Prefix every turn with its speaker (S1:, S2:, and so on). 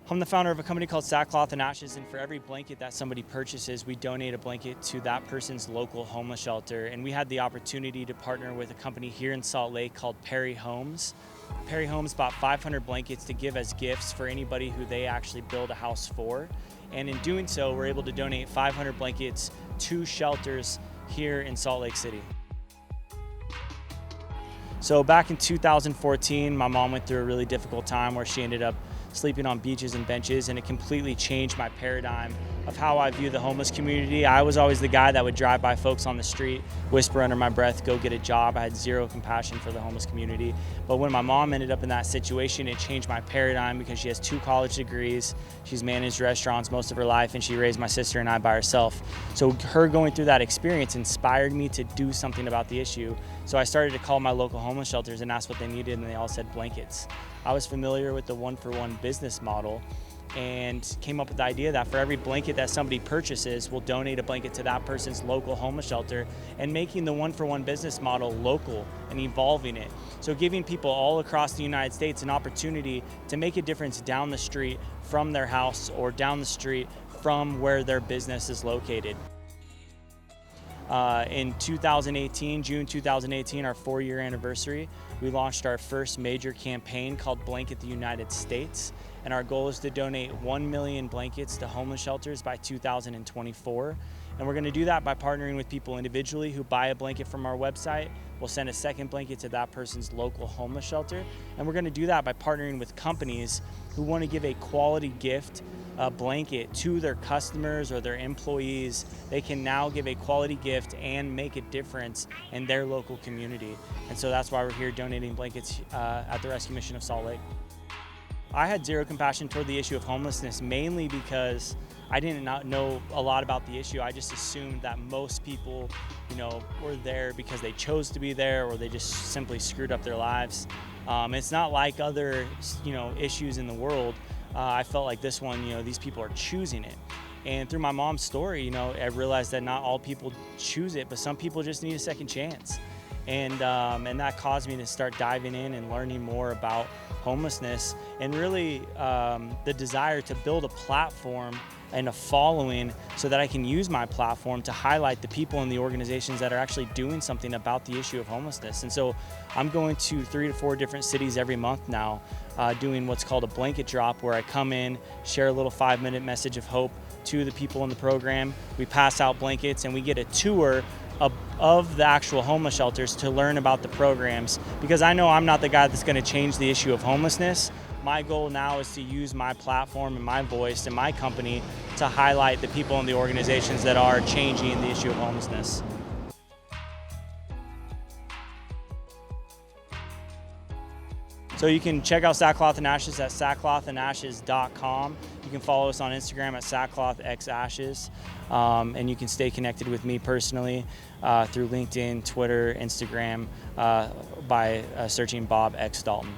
S1: I'm the founder of a company called Sackcloth and Ashes, and for every blanket that somebody purchases, we donate a blanket to that person's local homeless shelter. And we had the opportunity to partner with a company here in Salt Lake called Perry Homes. Perry Homes bought 500 blankets to give as gifts for anybody who they actually build a house for. And in doing so, we're able to donate 500 blankets to shelters here in Salt Lake City. So back in 2014, my mom went through a really difficult time where she ended up sleeping on beaches and benches, and it completely changed my paradigm of how I view the homeless community. I was always the guy that would drive by folks on the street, whisper under my breath, go get a job. I had zero compassion for the homeless community. But when my mom ended up in that situation, it changed my paradigm because she has 2 college degrees. She's managed restaurants most of her life, and she raised my sister and I by herself. So her going through that experience inspired me to do something about the issue. So I started to call my local homeless shelters and ask what they needed, and they all said blankets. I was familiar with the one-for-one business model and came up with the idea that for every blanket that somebody purchases, we'll donate a blanket to that person's local homeless shelter, and making the one-for-one business model local and evolving it. So giving people all across the United States an opportunity to make a difference down the street from their house or down the street from where their business is located. In 2018, June 2018, our 4-year anniversary, we launched our first major campaign called Blanket the United States. And our goal is to donate 1 million blankets to homeless shelters by 2024. And we're going to do that by partnering with people individually who buy a blanket from our website. We'll send a second blanket to that person's local homeless shelter. And we're going to do that by partnering with companies who want to give a quality gift, a blanket, to their customers or their employees. They can now give a quality gift and make a difference in their local community. And so that's why we're here donating blankets at the Rescue Mission of Salt Lake. I had zero compassion toward the issue of homelessness, mainly because I didn't know a lot about the issue. I just assumed that most people, were there because they chose to be there, or they just simply screwed up their lives. It's not like other, issues in the world. I felt like this one, these people are choosing it. And through my mom's story, I realized that not all people choose it, but some people just need a second chance. And that caused me to start diving in and learning more about homelessness, and really the desire to build a platform and a following so that I can use my platform to highlight the people and the organizations that are actually doing something about the issue of homelessness. And so I'm going to 3 to 4 different cities every month now, doing what's called a blanket drop, where I come in, share a little 5-minute message of hope to the people in the program. We pass out blankets, and we get a tour of the actual homeless shelters to learn about the programs, because I know I'm not the guy that's going to change the issue of homelessness. My goal now is to use my platform and my voice and my company to highlight the people and the organizations that are changing the issue of homelessness. So you can check out Sackcloth and Ashes at sackclothandashes.com. You can follow us on Instagram at sackclothxashes, and you can stay connected with me personally through LinkedIn, Twitter, Instagram by searching Bob X Dalton.